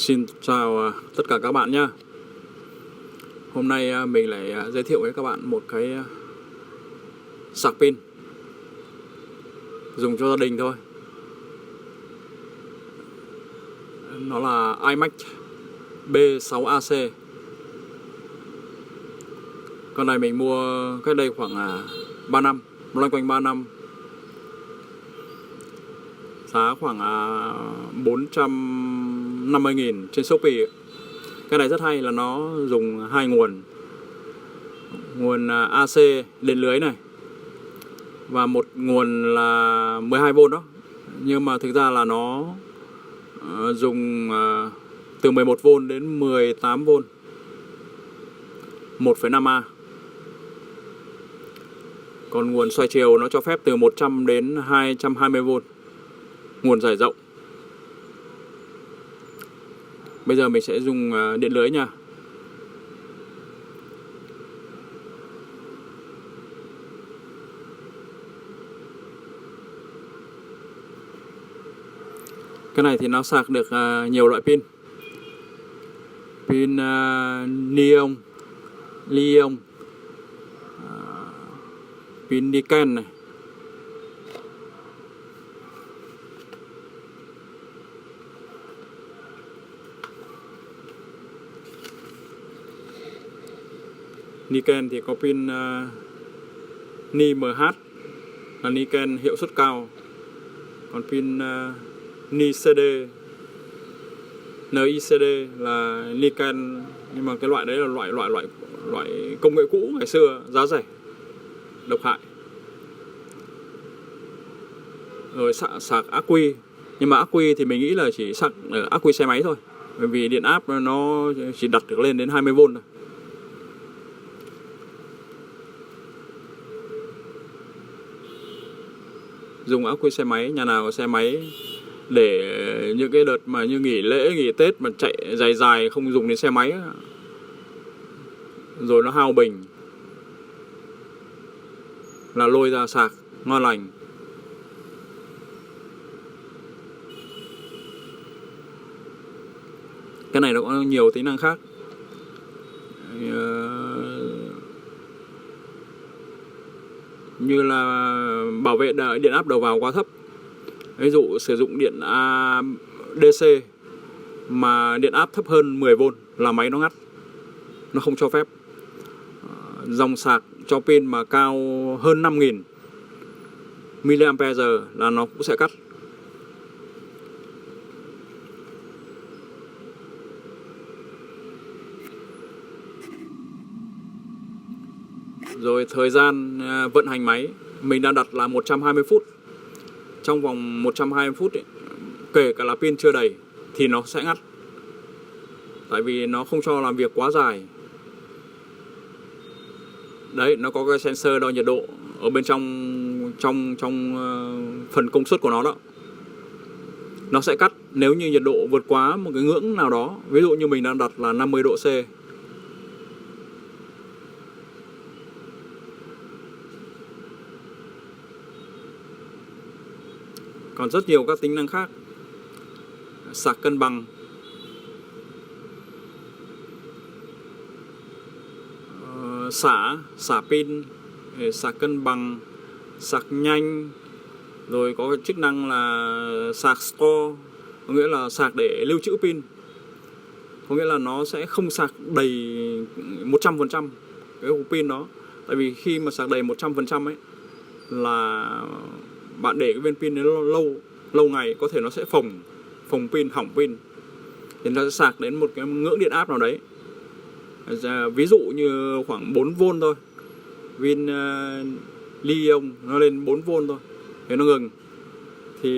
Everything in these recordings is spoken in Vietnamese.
Xin chào tất cả các bạn nhé. Hôm nay mình lại giới thiệu với các bạn một cái sạc pin dùng cho gia đình thôi. Nó là iMac B6AC. Con này mình mua cách đây khoảng 3 năm, loanh quanh 3 năm. Giá khoảng 450.000 trên Shopee. Cái này rất hay là nó dùng hai nguồn AC lên lưới này và một nguồn là 12V đó. Nhưng mà thực ra là nó dùng từ 11V đến 18V, 1,5A. Còn nguồn xoay chiều nó cho phép từ 100 đến 220V, nguồn giải rộng. Bây giờ mình sẽ dùng điện lưới nha. Cái này thì nó sạc được nhiều loại pin. Pin neon, lithium, pin niken này. Niken thì có pin NiMH là niken hiệu suất cao. Còn pin NiCd là niken, nhưng mà cái loại đấy là loại công nghệ cũ ngày xưa, giá rẻ, độc hại. Rồi sạc ắc quy, nhưng mà ắc quy thì mình nghĩ là chỉ sạc ở ắc quy xe máy thôi, bởi vì điện áp nó chỉ đặt được lên đến 20V thôi. Dùng ắc quy xe máy, nhà nào có xe máy để những cái đợt mà như nghỉ lễ, nghỉ Tết mà chạy dài dài không dùng đến xe máy rồi nó hao bình là lôi ra sạc ngon lành. Cái này nó có nhiều tính năng khác. Như là bảo vệ điện áp đầu vào quá thấp. Ví dụ sử dụng điện DC mà điện áp thấp hơn 10V là máy nó ngắt, nó không cho phép. Dòng sạc cho pin mà cao hơn 5.000 mAh là nó cũng sẽ cắt. Rồi thời gian vận hành máy mình đang đặt là 120 phút. Trong vòng 120 phút ấy, kể cả là pin chưa đầy thì nó sẽ ngắt. Tại vì nó không cho làm việc quá dài. Đấy, nó có cái sensor đo nhiệt độ ở bên trong phần công suất của nó đó. Nó sẽ cắt nếu như nhiệt độ vượt quá một cái ngưỡng nào đó. Ví dụ như mình đang đặt là 50 độ C. Còn rất nhiều các tính năng khác. Sạc cân bằng, xả pin, sạc cân bằng, sạc nhanh. Rồi có chức năng là sạc store, có nghĩa là sạc để lưu trữ pin. Có nghĩa là nó sẽ không sạc đầy 100% cái hộp pin đó. Tại vì khi mà sạc đầy 100% ấy là bạn để cái viên pin đấy lâu ngày, có thể nó sẽ phồng pin, hỏng pin. Thì nó sẽ sạc đến một cái ngưỡng điện áp nào đấy. Ví dụ như khoảng 4V thôi. Pin lithium nó lên 4V thôi thì nó ngừng. Thì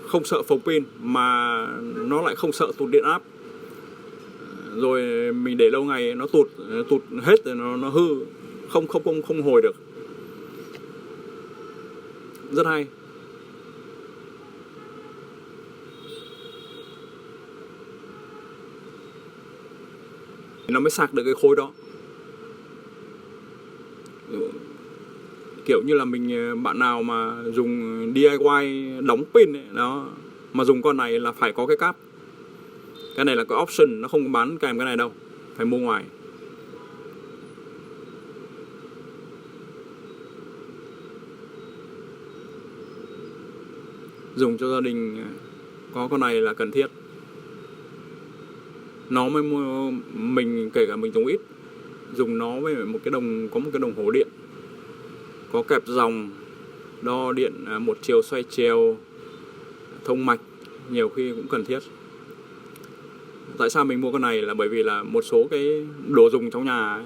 không sợ phồng pin mà nó lại không sợ tụt điện áp. Rồi mình để lâu ngày nó tụt hết rồi nó hư, không hồi được. Rất hay. Nó mới sạc được cái khối đó. Kiểu như là bạn nào mà dùng DIY đóng pin ấy, đó mà dùng con này là phải có cái cáp. Cái này là cái option, nó không có bán kèm cái này đâu, phải mua ngoài. Dùng cho gia đình có con này là cần thiết. Nó mới mua, mình kể cả mình dùng ít, dùng nó với một cái đồng, có một cái đồng hồ điện, có kẹp dòng, đo điện một chiều xoay chiều, thông mạch, nhiều khi cũng cần thiết. Tại sao mình mua con này là bởi vì là một số cái đồ dùng trong nhà ấy,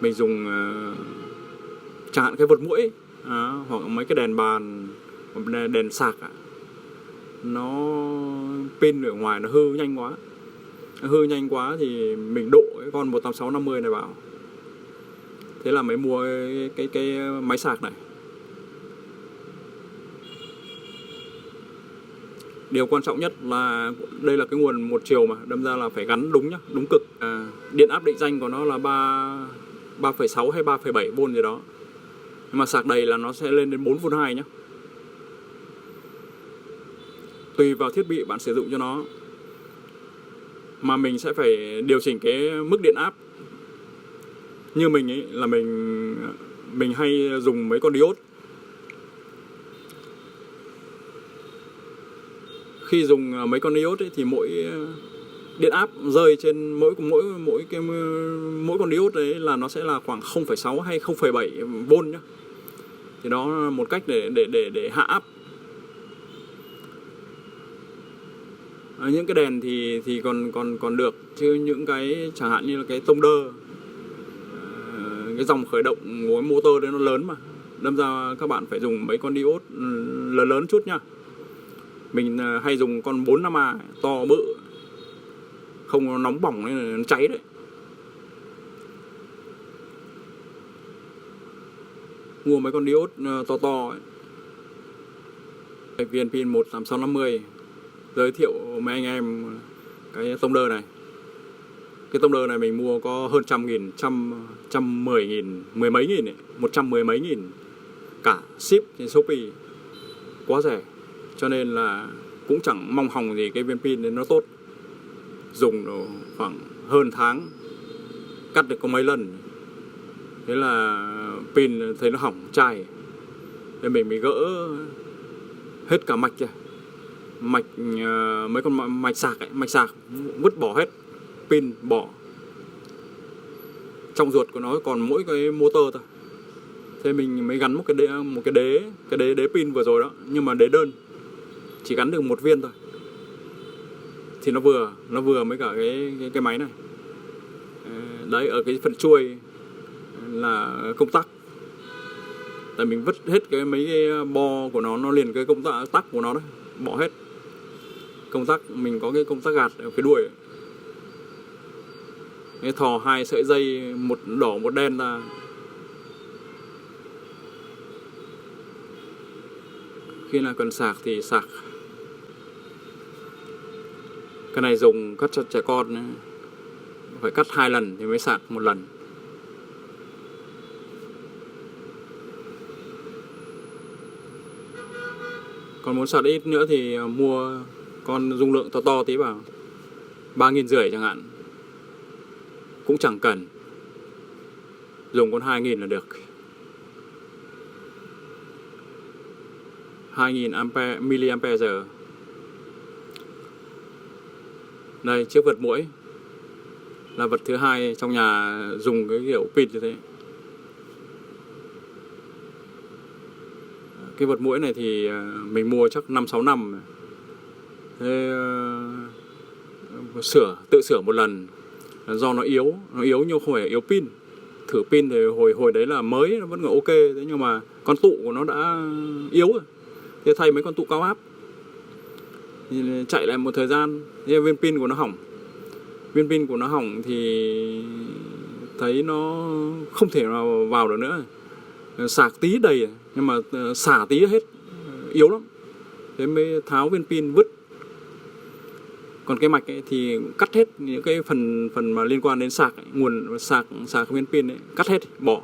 mình dùng chẳng hạn cái vật muỗi hoặc mấy cái đèn bàn, đèn sạc nó pin ở ngoài nó hư nhanh quá. Hư nhanh quá thì mình độ cái con 18650 này vào. Thế là mới mua cái máy sạc này. Điều quan trọng nhất là đây là cái nguồn một chiều mà, đâm ra là phải gắn đúng nhá, đúng cực. Điện áp định danh của nó là 3,6 hay 3,7V gì đó. Nhưng mà sạc đầy là nó sẽ lên đến 4V2 nhá. Tùy vào thiết bị bạn sử dụng cho nó mà mình sẽ phải điều chỉnh cái mức điện áp. Như mình ấy là mình hay dùng mấy con diode. Khi dùng mấy con diode ấy, thì mỗi điện áp rơi trên mỗi con diode đấy là nó sẽ là khoảng 0,6 hay 0,7V nhá. Thì đó là một cách để hạ áp. Những cái đèn thì còn được, chứ những cái chẳng hạn như là cái tông đơ, cái dòng khởi động của cái motor đấy nó lớn mà, đâm ra các bạn phải dùng mấy con diode lớn lớn chút nha. Mình hay dùng con 45A to bự, không nó nóng bỏng nên nó cháy đấy. Mua mấy con diode to ấy. Viên pin 18650 giới thiệu mấy anh em cái tông đơ này. Cái tông đơ này mình mua có hơn 110.000, mười mấy nghìn ấy, 110 mấy nghìn cả ship trên Shopee, quá rẻ. Cho nên là cũng chẳng mong hòng gì cái viên pin nên nó tốt. Dùng nó khoảng hơn tháng, cắt được có mấy lần. Thế là pin thấy nó hỏng chai, nên mình mới gỡ hết cả mạch ra. Mạch mấy con mạch sạc vứt bỏ hết, pin bỏ. Trong ruột của nó còn mỗi cái motor thôi. Thế mình mới gắn một cái đế pin vừa rồi đó, nhưng mà đế đơn, chỉ gắn được một viên thôi. Thì nó vừa với cả cái máy này. Đấy, ở cái phần chuôi là công tắc. Tại mình vứt hết mấy cái bo của nó liền cái công tắc của nó đấy, bỏ hết. Công tắc mình có cái công tắc gạt ở cái đuôi. Cái thò hai sợi dây, một đỏ một đen ra. Khi nào cần sạc thì sạc. Cái này dùng cắt cho trẻ con ấy, phải cắt 2 lần thì mới sạc một lần. Còn muốn sạc ít nữa thì mua con dung lượng to tí vào, 3.500 chẳng hạn, cũng chẳng cần. Dùng con 2.000 là được. 2.000 mAh. Đây, chiếc vật muỗi là vật thứ hai trong nhà dùng cái kiểu pin như thế. Cái vật muỗi này thì mình mua chắc 5-6 năm. Thế tự sửa một lần do nó yếu nhưng không phải yếu pin. Thử pin thì hồi đấy là mới, nó vẫn còn ok. Thế nhưng mà con tụ của nó đã yếu rồi. Thế thay mấy con tụ cao áp thì chạy lại một thời gian, thế viên pin của nó hỏng. Viên pin của nó hỏng thì thấy nó không thể nào vào được nữa. Sạc tí đầy nhưng mà xả tí hết, yếu lắm. Thế mới tháo viên pin vứt. Còn cái mạch ấy thì cắt hết những cái phần mà liên quan đến sạc ấy, nguồn sạc viên pin ấy, cắt hết, bỏ.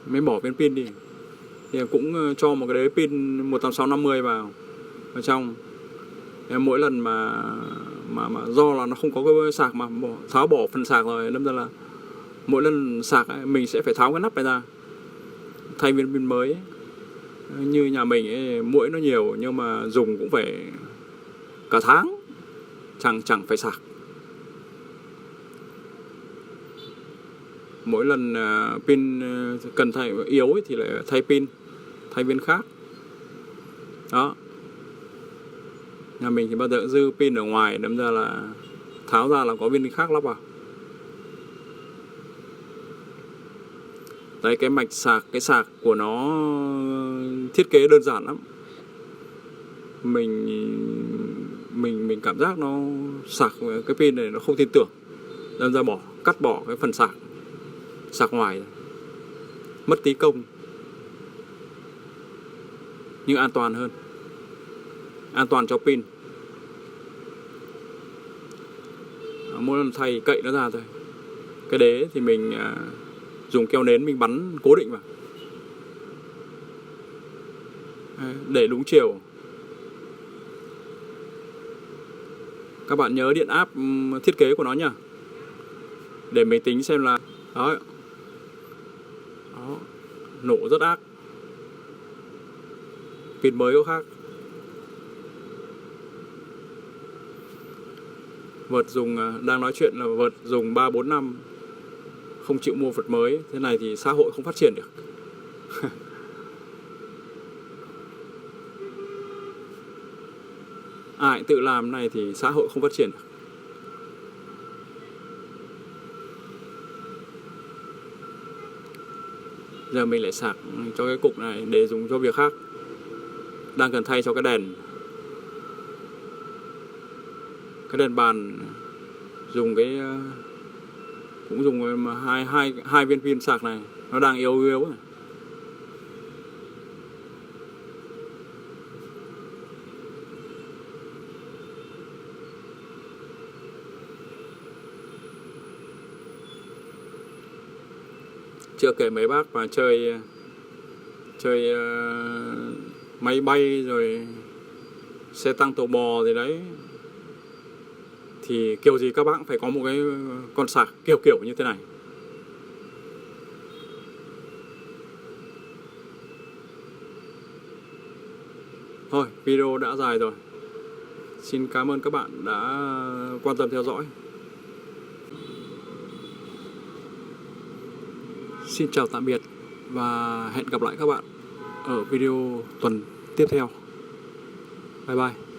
Mới bỏ viên pin đi. Thì cũng cho một cái đế pin 18650 vào trong. Mỗi lần mà mà do là nó không có cái sạc mà tháo bỏ phần sạc rồi, đâm ra là mỗi lần sạc ấy, mình sẽ phải tháo cái nắp này ra thay viên pin mới ấy. Như nhà mình ấy, muỗi nó nhiều nhưng mà dùng cũng phải cả tháng chẳng phải sạc. Mỗi lần pin cần thay yếu ấy, thì lại thay pin, thay viên khác. Đó. Nhà mình thì bao giờ dư pin ở ngoài, đâm ra là tháo ra là có viên khác lắp vào. Đấy, cái mạch sạc, cái sạc của nó thiết kế đơn giản lắm. Mình cảm giác nó sạc cái pin này nó không tin tưởng, đâm ra cắt bỏ cái phần sạc ngoài, mất tí công nhưng an toàn hơn, an toàn cho pin. Mỗi lần thay cậy nó ra thôi. Cái đế thì mình dùng keo nến mình bắn cố định vào để đúng chiều. Các bạn nhớ điện áp thiết kế của nó nhá, để mình tính xem là đó, nổ rất ác. Pin mới có khác. Vợt dùng, đang nói chuyện là vợt dùng 3-4 năm không chịu mua vợt mới. Thế này thì xã hội không phát triển được. Ai tự làm này thì xã hội không phát triển được. Giờ mình lại sạc cho cái cục này để dùng cho việc khác. Đang cần thay cho cái đèn bàn, dùng cái cũng dùng hai viên pin sạc này, nó đang yếu này. Chưa kể mấy bác mà chơi máy bay rồi xe tăng tàu bò gì đấy, thì kiểu gì các bác cũng phải có một cái con sạc kiểu như thế này. Thôi, video đã dài rồi. Xin cảm ơn các bạn đã quan tâm theo dõi. Xin chào tạm biệt và hẹn gặp lại các bạn ở video tuần tiếp theo. Bye bye.